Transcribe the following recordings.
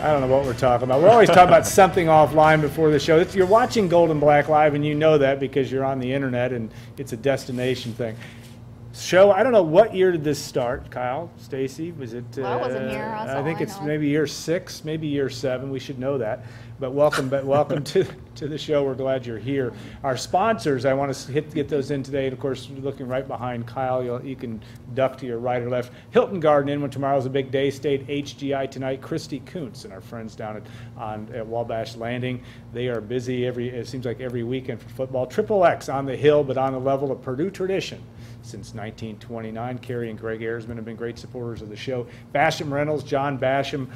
I don't know what we're talking about. We're always talking about something offline before the show. You're watching Gold and Black Live, and you know that because you're on the internet, and it's a destination thing. Show, I don't know, what year did this start, Kyle, Stacy? Was it? Well, I wasn't here. I think it's maybe year 6, maybe year 7. We should know that. But welcome to the show. We're glad you're here. Our sponsors, I want to get those in today. And of course, looking right behind Kyle, you can duck to your right or left. Hilton Garden Inn, when tomorrow's a big day. State HGI tonight. Christy Kuntz and our friends down at Wabash Landing. They are busy it seems like every weekend for football. Triple X on the hill, but on the level of Purdue tradition. Since 1929, Carrie and Greg Ayersman have been great supporters of the show. Basham Reynolds, John Basham.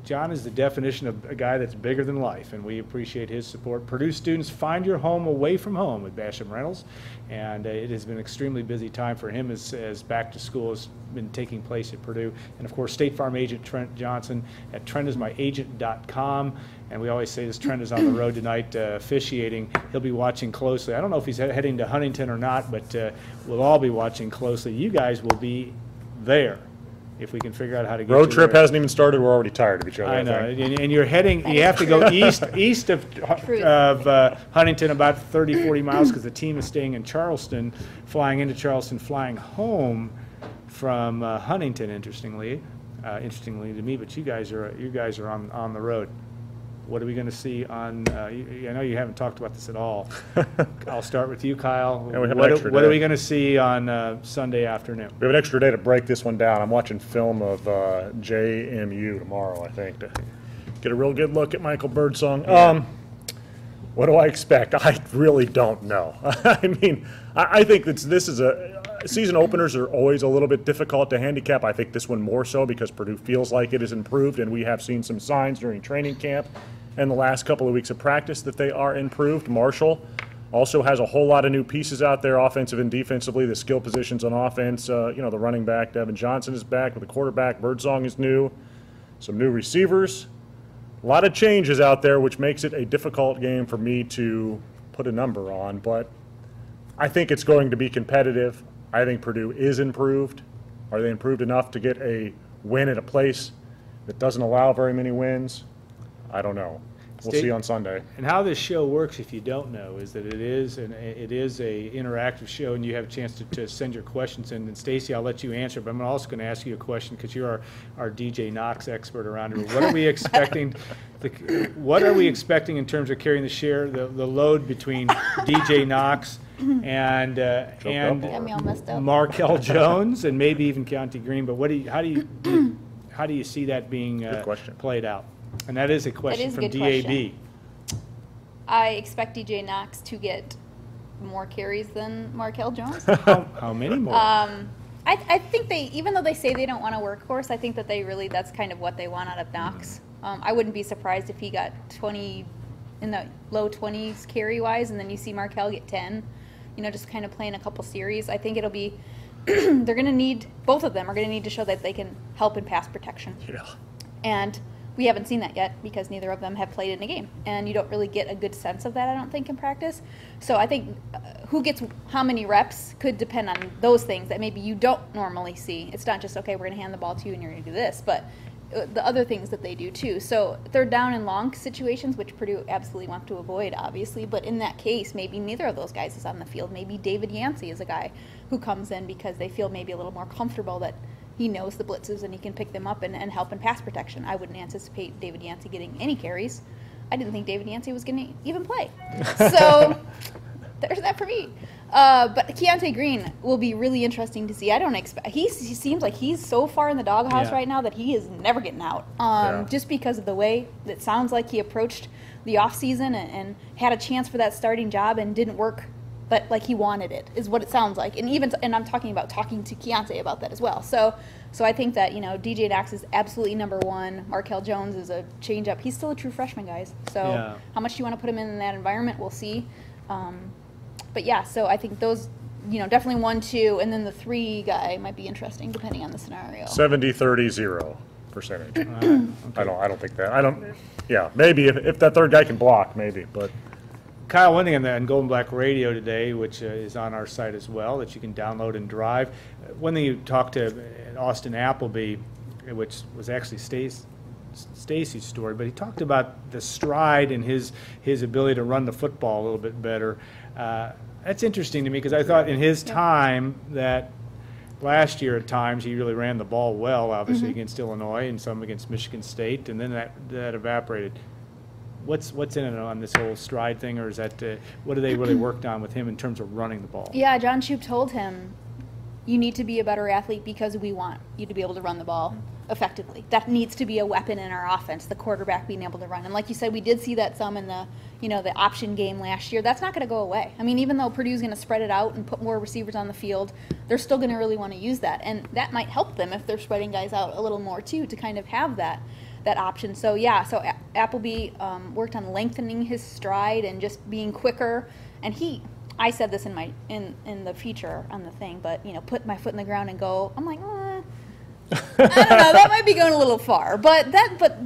John is the definition of a guy that's bigger than life, and we appreciate his support. Purdue students, find your home away from home with Basham Reynolds, and it has been an extremely busy time for him as back to school has been taking place at Purdue. And of course, State Farm agent Trent Johnson at TrentIsMyAgent.com. And we always say this, Trent is on the road tonight officiating. He'll be watching closely. I don't know if he's heading to Huntington or not, but we'll all be watching closely. You guys will be there if we can figure out how to get road trip there. hasn't even started. We're already tired of each other. I know, and you're heading. You have to go east of Huntington about 30, 40 miles because the team is staying in Charleston, flying into Charleston, flying home from Huntington. Interestingly to me, but you guys are on the road. What are we going to see on? I know you haven't talked about this at all. I'll start with you, Kyle. Yeah, what are we going to see on Sunday afternoon? We have an extra day to break this one down. I'm watching film of JMU tomorrow, I think, to get a real good look at Michael Birdsong. Yeah. What do I expect? I really don't know. I mean, I think this is season openers are always a little bit difficult to handicap. I think this one more so because Purdue feels like it is improved, and we have seen some signs during training camp and the last couple of weeks of practice that they are improved. Marshall also has a whole lot of new pieces out there, offensive and defensively. The skill positions on offense, the running back, Devin Johnson is back with the quarterback. Birdsong is new. Some new receivers. A lot of changes out there, which makes it a difficult game for me to put a number on, but I think it's going to be competitive. I think Purdue is improved. Are they improved enough to get a win at a place that doesn't allow very many wins? I don't know. We'll see on Sunday. And how this show works, if you don't know, is that it is a interactive show, and you have a chance to send your questions in. And Stacy, I'll let you answer, but I'm also going to ask you a question because you're our DJ Knox expert around here. What are we expecting? What are we expecting in terms of carrying the load between DJ Knox and Markel Jones and maybe even Keontae Green? But how do you see that being played out? And that is a question from DAB. I expect DJ Knox to get more carries than Markel Jones. How many more? I think even though they say they don't want a workhorse, I think that that's kind of what they want out of Knox. I wouldn't be surprised if he got 20 in the low 20s carry-wise, and then you see Markel get 10, just kind of playing a couple series. I think it'll be they're going to need, both of them are going to need to show that they can help in pass protection. Yeah. And we haven't seen that yet because neither of them have played in a game. And you don't really get a good sense of that, I don't think, in practice. So I think who gets how many reps could depend on those things that maybe you don't normally see. It's not just, okay, we're going to hand the ball to you and you're going to do this, but the other things that they do too. So third down and long situations, which Purdue absolutely wants to avoid, obviously, but in that case, maybe neither of those guys is on the field. Maybe David Yancey is a guy who comes in because they feel maybe a little more comfortable that he knows the blitzes and he can pick them up and help in pass protection. I wouldn't anticipate David Yancey getting any carries. I didn't think David Yancey was going to even play. So there's that for me. But Keontae Green will be really interesting to see. I don't expect – he seems like he's so far in the doghouse right now that he is never getting out. Just because of the way it sounds like he approached the offseason and had a chance for that starting job and didn't work – but like he wanted it is what it sounds like, and I'm talking to Keontae about that as well. So I think that DJ Knox is absolutely number one. Markel Jones is a change up. He's still a true freshman, guys. So how much do you want to put him in that environment? We'll see. But yeah, so I think those definitely 1, 2, and then the 3 guy might be interesting depending on the scenario. 70-30-0 percentage. Okay. I don't think that. Yeah, maybe if that third guy can block, maybe, but. Kyle, one thing on Golden Black Radio today, which is on our site as well, that you can download and drive. One thing you talked to Austin Appleby, which was actually Stacy's story, but he talked about the stride and his ability to run the football a little bit better. That's interesting to me because I thought in his time that last year at times he really ran the ball well, obviously against Illinois and some against Michigan State, and then that evaporated. What's in it on this whole stride thing, or is that what do they really worked on with him in terms of running the ball? Yeah, John Shoup told him, you need to be a better athlete because we want you to be able to run the ball effectively. That needs to be a weapon in our offense, the quarterback being able to run. And like you said, we did see that some in the the option game last year. That's not going to go away. I mean, even though Purdue's going to spread it out and put more receivers on the field, they're still going to really want to use that. And that might help them if they're spreading guys out a little more too, to kind of have that option. So yeah, so Appleby worked on lengthening his stride and just being quicker. And I said this in the feature on the thing, but put my foot in the ground and go. I'm like, I don't know, that might be going a little far. But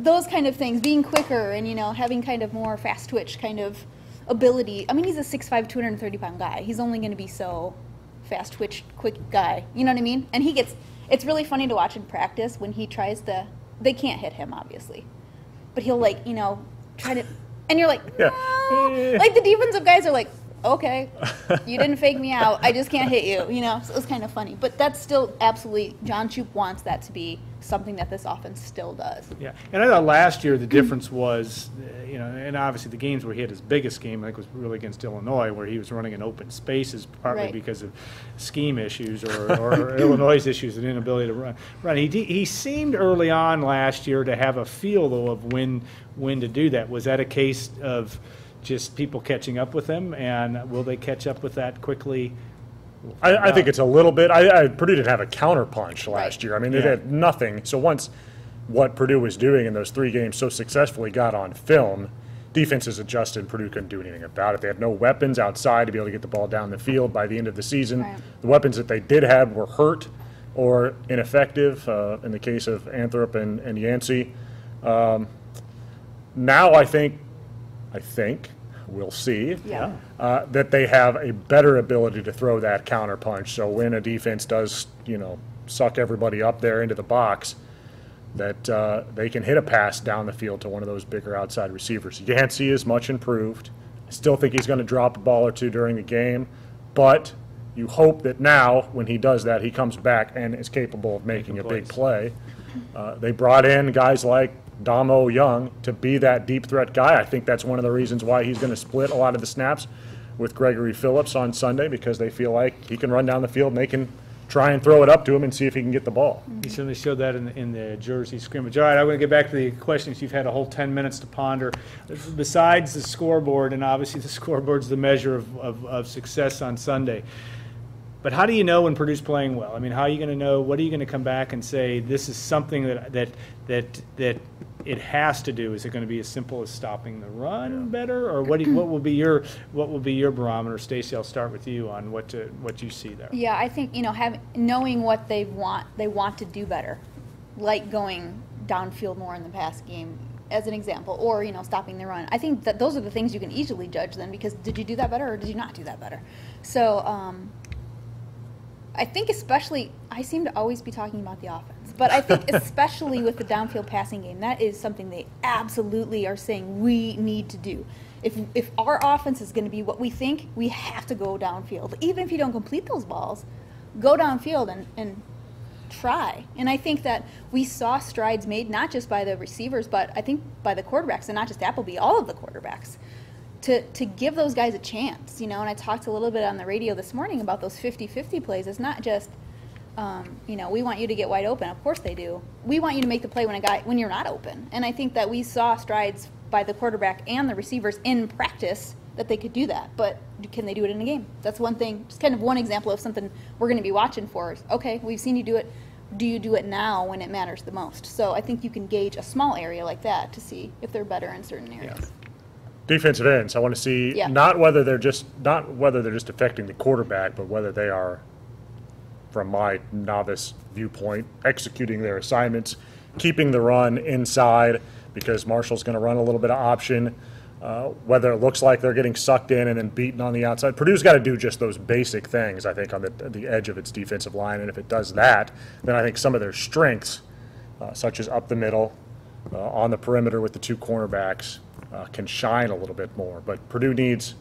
those kind of things, being quicker and having kind of more fast twitch kind of ability. I mean, he's a 6'5", 230-pound guy. He's only going to be so fast twitch, quick guy. You know what I mean? And it's really funny to watch in practice when he tries to. They can't hit him, obviously, but he'll try to, and you're like, no. Like the defensive guys are like, okay, you didn't fake me out. I just can't hit you. So it was kind of funny. But that's still absolutely, John Shoup wants that to be something that this offense still does. Yeah, and I thought last year the difference was, and obviously the games where he had his biggest game, I think, was really against Illinois, where he was running in open spaces, partly because of scheme issues or Illinois' issues and inability to run. He seemed early on last year to have a feel, though, of when to do that. Was that a case of just people catching up with him, and will they catch up with that quickly? I think it's a little bit. Purdue didn't have a counterpunch last year. I mean, they had nothing. So once what Purdue was doing in those 3 games so successfully got on film, defenses adjusted. Purdue couldn't do anything about it. They had no weapons outside to be able to get the ball down the field by the end of the season. Right. The weapons that they did have were hurt or ineffective, in the case of Anthrop and Yancey. Now I think we'll see that they have a better ability to throw that counterpunch. So when a defense does, suck everybody up there into the box, that they can hit a pass down the field to one of those bigger outside receivers. Yancey is much improved. I still think he's going to drop a ball or two during the game, but you hope that now when he does that, he comes back and is capable of making a big play. They brought in guys like Damo Young to be that deep threat guy. I think that's one of the reasons why he's going to split a lot of the snaps with Gregory Phillips on Sunday, because they feel like he can run down the field and they can try and throw it up to him and see if he can get the ball. He certainly showed that in the Jersey scrimmage. All right, I'm going to get back to the questions. You've had a whole 10 minutes to ponder. Besides the scoreboard, and obviously the scoreboard's the measure of success on Sunday, but how do you know when Purdue's playing well? I mean, how are you going to know? What are you going to come back and say, this is something that it has to do? Is it going to be as simple as stopping the run better, or what will be your barometer? Stacey, I'll start with you on what you see there. Yeah, I think knowing what they want to do better, like going downfield more in the pass game, as an example, or stopping the run. I think that those are the things you can easily judge then, because did you do that better or did you not do that better? So I think especially, I seem to always be talking about the offense, but I think especially with the downfield passing game, that is something they absolutely are saying we need to do. If our offense is going to be what we think, we have to go downfield. Even if you don't complete those balls, go downfield and try. And I think that we saw strides made not just by the receivers, but I think by the quarterbacks, and not just Appleby, all of the quarterbacks, to give those guys a chance, and I talked a little bit on the radio this morning about those 50-50 plays. It's not just, we want you to get wide open. Of course they do. We want you to make the play when you're not open. And I think that we saw strides by the quarterback and the receivers in practice that they could do that. But can they do it in a game? That's one thing, just kind of one example of something we're going to be watching for. Okay, we've seen you do it. Do you do it now when it matters the most? So I think you can gauge a small area like that to see if they're better in certain areas. Yeah. Defensive ends, I want to see not whether they're just affecting the quarterback, but whether they are, from my novice viewpoint, executing their assignments, keeping the run inside, because Marshall's going to run a little bit of option, whether it looks like they're getting sucked in and then beaten on the outside. Purdue's got to do just those basic things, I think, on the edge of its defensive line, and if it does that, then I think some of their strengths, such as up the middle, on the perimeter with the two cornerbacks can shine a little bit more. But Purdue needs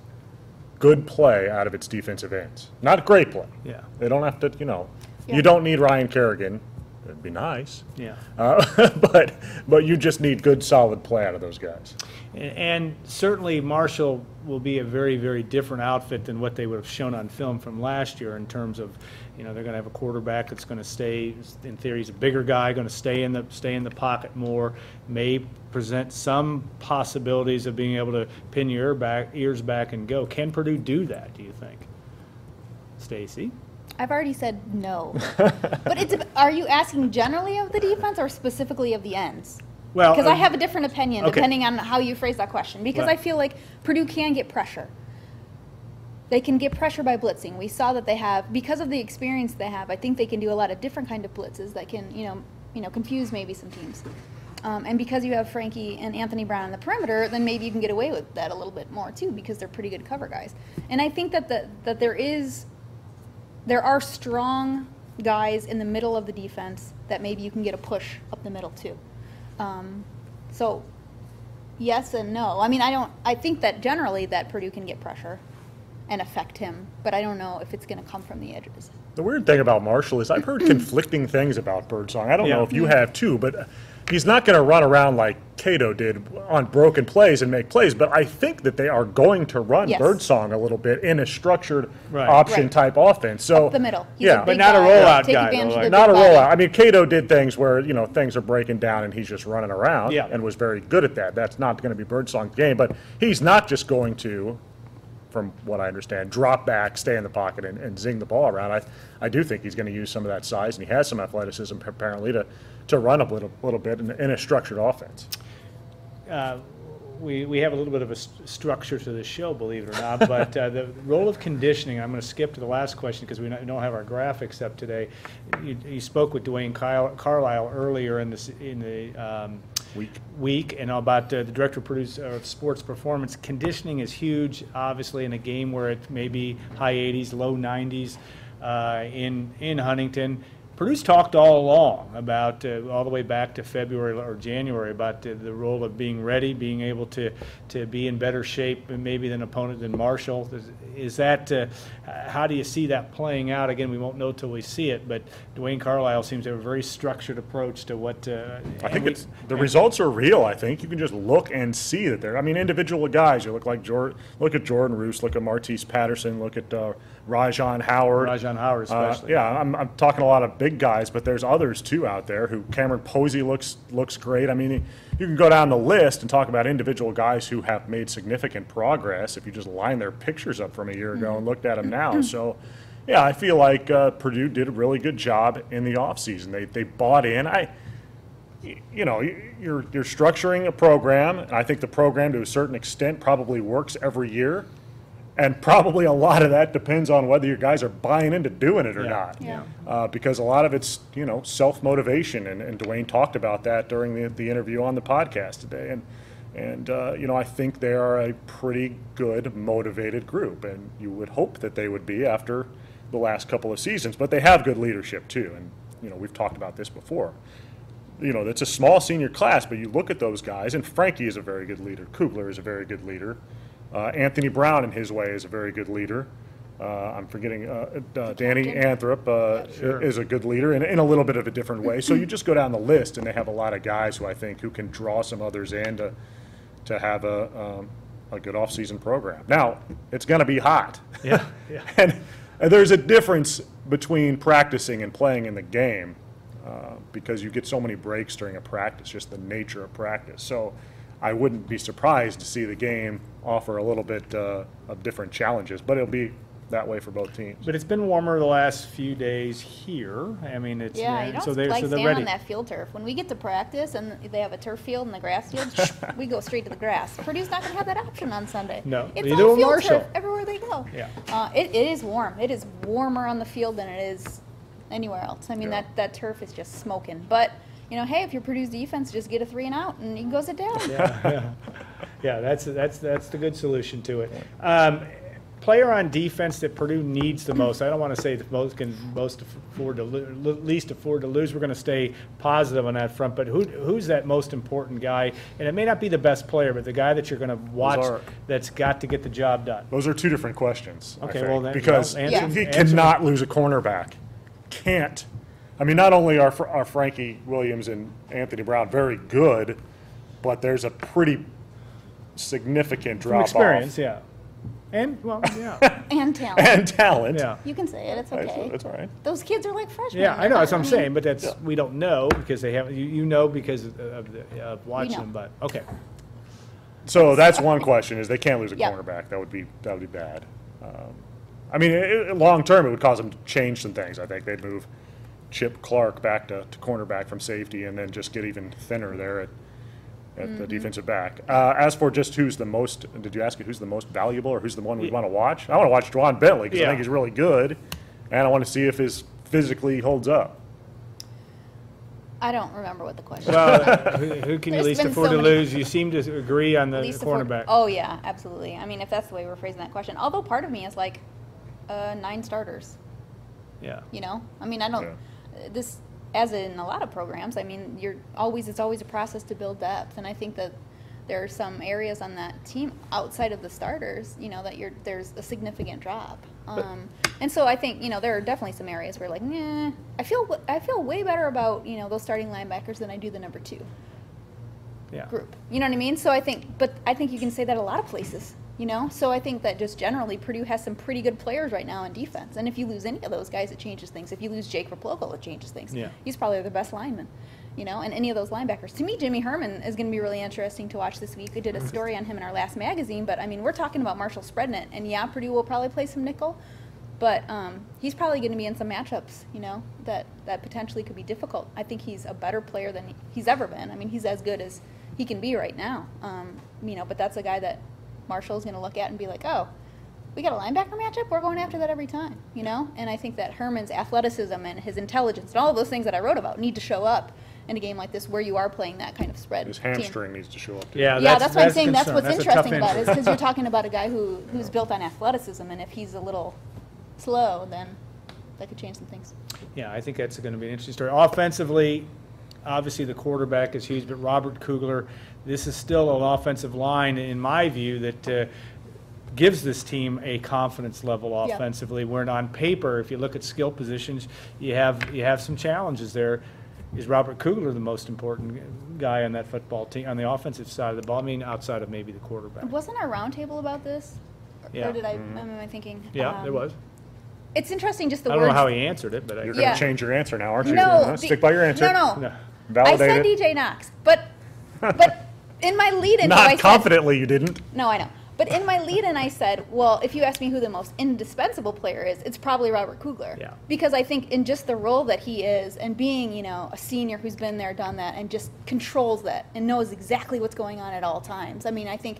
good play out of its defensive ends. Not great play. Yeah. They don't have to, Yeah. you don't need Ryan Kerrigan. It'd be nice. Yeah. But you just need good, solid play out of those guys. And certainly Marshall will be a very, very different outfit than what they would have shown on film from last year in terms of, they're going to have a quarterback that's going to stay, in theory, he's a bigger guy, going to stay in the pocket more, may present some possibilities of being able to pin your ears back and go. Can Purdue do that, do you think? Stacy? I've already said no. But are you asking generally of the defense or specifically of the ends? Well, Because I have a different opinion okay. depending on how you phrase that question. Because Right. I feel like Purdue can get pressure. They can get pressure by blitzing. We saw that they have, because of the experience they have, I think they can do a lot of different kind of blitzes that can, confuse maybe some teams. And because you have Frankie and Anthony Brown on the perimeter, then maybe you can get away with that a little bit more too, because they're pretty good cover guys. And I think that there are strong guys in the middle of the defense that maybe you can get a push up the middle too. So yes and no. I think that generally that Purdue can get pressure and affect him, but I don't know if it's going to come from the edges. The weird thing about Marshall is I've heard conflicting things about Birdsong. I don't know if you have too, but he's not going to run around like Cato did on broken plays and make plays, but I think that they are going to run Yes. Birdsong a little bit in a structured Right. option Right. type offense. So Up the middle. He's yeah, a but big not a guy. rollout Take guy, advantage though, of the not a big body. rollout. I mean, Cato did things where, things are breaking down and he's just running around Yeah. and was very good at that. That's not going to be Birdsong's game, but he's not just going to, from what I understand, drop back, stay in the pocket, and zing the ball around. I do think he's going to use some of that size, and he has some athleticism apparently to run a little bit in a structured offense. We have a little bit of a structure to the show, believe it or not, but the role of conditioning, I'm going to skip to the last question because we don't have our graphics up today. You spoke with Dwayne Carlisle earlier in the week and about the director of sports performance. Conditioning is huge, obviously, in a game where it may be high 80s, low 90s in Huntington. Purdue's talked all along about, all the way back to February or January, about the role of being ready, being able to be in better shape maybe than opponent than Marshall. Is that, how do you see that playing out? Again, we won't know till we see it, but Dwayne Carlisle seems to have a very structured approach to what. I think the results are real. I think you can just look and see that they're. I mean, individual guys. You look at Jordan Roos, look at Martise Patterson, look at Rajon Howard. Rajon Howard especially. Yeah, I'm talking a lot of big guys, but there's others too out there who Cameron Posey looks great. I mean, you can go down the list and talk about individual guys who have made significant progress if you just line their pictures up from a year ago and looked at them now. So, yeah, I feel like Purdue did a really good job in the offseason. They bought in. You're structuring a program, and I think the program to a certain extent probably works every year. And probably a lot of that depends on whether your guys are buying into doing it or not. Yeah. Because a lot of it's, self-motivation, and Dwayne talked about that during the interview on the podcast today. And I think they are a pretty good, motivated group, and you would hope that they would be after the last couple of seasons. But they have good leadership, too, and, we've talked about this before. It's a small senior class, but you look at those guys, and Frankie is a very good leader. Kugler is a very good leader. Anthony Brown, in his way, is a very good leader. I'm forgetting Danny Anthrop is a good leader in a little bit of a different way. So you just go down the list, and they have a lot of guys who can draw some others in to have a good off-season program. Now, it's going to be hot. Yeah. And there's a difference between practicing and playing in the game because you get so many breaks during a practice, just the nature of practice. So I wouldn't be surprised to see the game offer a little bit of different challenges, but it'll be that way for both teams. But it's been warmer the last few days here. I mean, it's Yeah, you don't so they're stand ready. on that field turf. When we get to practice and they have a turf field and the grass field, we go straight to the grass. Purdue's not going to have that option on Sunday. No, it's neither all will field Marshall. turf everywhere they go. Yeah. It is warm. It is warmer on the field than it is anywhere else. I mean, Yeah. that turf is just smoking. But hey, if you're Purdue's defense, just get a 3 and out and you can go sit down. Yeah, that's the good solution to it. player on defense that Purdue needs the most? I don't want to say the most can most afford to least afford to lose. We're going to stay positive on that front. But who's that most important guy? And it may not be the best player, but the guy that you're going to watch that's got to get the job done. Those are two different questions. Okay, I think, well then, because answer he cannot lose a cornerback. Can't. I mean, not only are Frankie Williams and Anthony Brown very good, but there's a pretty significant from drop experience, off. yeah. And well, yeah, And talent. And talent. yeah. You can say it. It's okay. That's all right. Those kids are like freshmen. Yeah, I know. That's what I'm mean, saying, but that's we don't know because they haven't. You know because of watching know. them. But okay, So that's one question: is they can't lose a Yep. cornerback. That would be bad. I mean, long term, it would cause them to change some things. I think they'd move Chip Clark back to cornerback from safety, and then just get even thinner there at the defensive back. As for just who's the most, did you ask who's the most valuable or who's the one we want to watch? I want to watch Juwan Bentley because I Yeah. think he's really good, and I want to see if his physically holds up. I don't remember what the question well, who can you There's least been afford so to many- lose? You seem to agree on the Least afford- cornerback. Oh yeah, absolutely. I mean, if that's the way we're phrasing that question. Although part of me is like, 9 starters. Yeah. You know, I mean, I don't. This, as in a lot of programs, I mean, it's always a process to build depth, and I think that there are some areas on that team outside of the starters, you know, that there's a significant drop. And so I think, you know, there are definitely some areas where like, nah, I feel way better about, you know, those starting linebackers than I do the number 2 Yeah. group. You know what I mean? So I think you can say that a lot of places. You know, so I think that just generally Purdue has some pretty good players right now in defense. And if you lose any of those guys, it changes things. If you lose Jake Raplogo, it changes things. Yeah. He's probably the best lineman, you know, and any of those linebackers. To me, Jimmy Herman is going to be really interesting to watch this week. We did a story on him in our last magazine, but I mean, we're talking about Marshall Spreadnut, and yeah, Purdue will probably play some nickel, but he's probably going to be in some matchups, you know, that potentially could be difficult. I think he's a better player than he's ever been. I mean, he's as good as he can be right now, you know, but that's a guy that Marshall's going to look at and be like, oh, we got a linebacker matchup? We're going after that every time, you know? And I think that Herman's athleticism and his intelligence and all of those things that I wrote about need to show up in a game like this where you are playing that kind of spread His team. hamstring needs to show up. Too. Yeah, Yeah, that's what I'm a saying. That's concern. what's That's a interesting tough about it, is injury. because you're talking about a guy who's built on athleticism, and if he's a little slow, then that could change some things. Yeah, I think that's going to be an interesting story. Offensively, obviously the quarterback is huge, but Robert Kugler, this is still an offensive line, in my view, that gives this team a confidence level Yeah. offensively. Where on paper, if you look at skill positions, you have some challenges there. Is Robert Kugler the most important guy on that football team, on the offensive side of the ball? I mean, outside of maybe the quarterback. Wasn't our roundtable about this? Yeah. Or did am I thinking? Yeah, there was. It's interesting just the I don't words. know how he answered it, but You're I, going Yeah. to change your answer now, aren't you? No, Stick by your answer. No. No. Validate I said it. DJ Knox, but in my lead-in, Not I said, confidently, you didn't. no, I know. But in my lead-in, I said, well, if you ask me who the most indispensable player is, it's probably Robert Kugler. Yeah. Because I think in just the role that he is, and being, you know, a senior who's been there, done that, and just controls that and knows exactly what's going on at all times. I mean, I think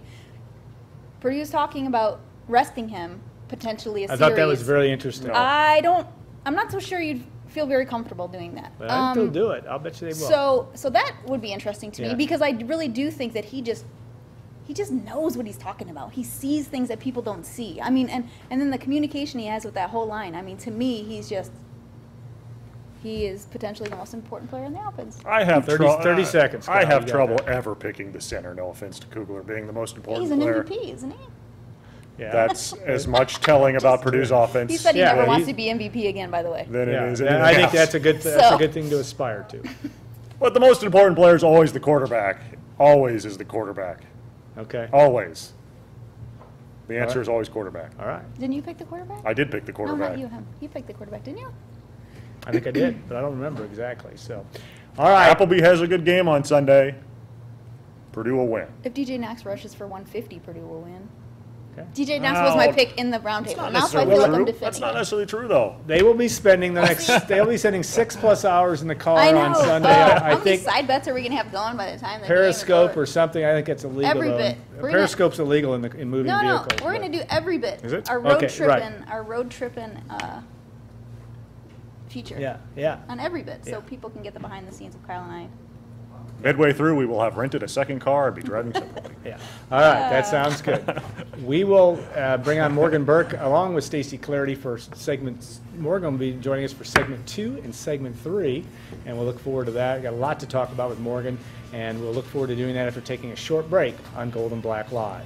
Purdue's talking about resting him potentially a I series. thought that was very interesting. I'm not so sure you'd feel very comfortable doing that. But I think they'll do it. I'll bet you they will. So that would be interesting to me Yeah. because I really do think that he just knows what he's talking about. He sees things that people don't see. I mean, and then the communication he has with that whole line. I mean, to me, he is potentially the most important player in the offense. I have 30 seconds, I Kyle, have you got trouble that. ever picking the center. No offense to Kugler being the most important He's an player. MVP, isn't he? Yeah. That's as much telling about Purdue's offense He said he Yeah, never well, wants he- to be MVP again, by the way. than Yeah, it is. I think that's a good So- thing to aspire to. But the most important player is always the quarterback. Always is the quarterback. Okay. Always. The answer right. is always quarterback. All right. Didn't you pick the quarterback? I did pick the No, quarterback. not you, him. You picked the quarterback, didn't you? I think I did, but I don't remember exactly. So, all right. Appleby has a good game on Sunday. Purdue will win. If DJ Knox rushes for 150, Purdue will win. Okay. DJ Knox was my No. pick in the roundtable. Not Now so I necessarily feel like I'm true. defending That's not it. necessarily true, though. They will be spending the next. They'll be spending 6+ hours in the car I know. on Sunday. How I many think side bets are we gonna have going by the time the Periscope game or is something. I think it's illegal. Every though. bit. We're gonna- Periscope's illegal in moving over? No, vehicles. we're gonna do every bit. Is it? Our road Okay, right. tripping feature. Yeah, yeah. On every bit, so Yeah. people can get the behind the scenes of Kyle and I Midway through, we will have rented a second car and be driving separately. Yeah. All right, that sounds good. We will bring on Morgan Burke along with Stacy Clarity for segments. Morgan will be joining us for segment 2 and segment 3, and we'll look forward to that. We've got a lot to talk about with Morgan, and we'll look forward to doing that after taking a short break on Gold and Black Live.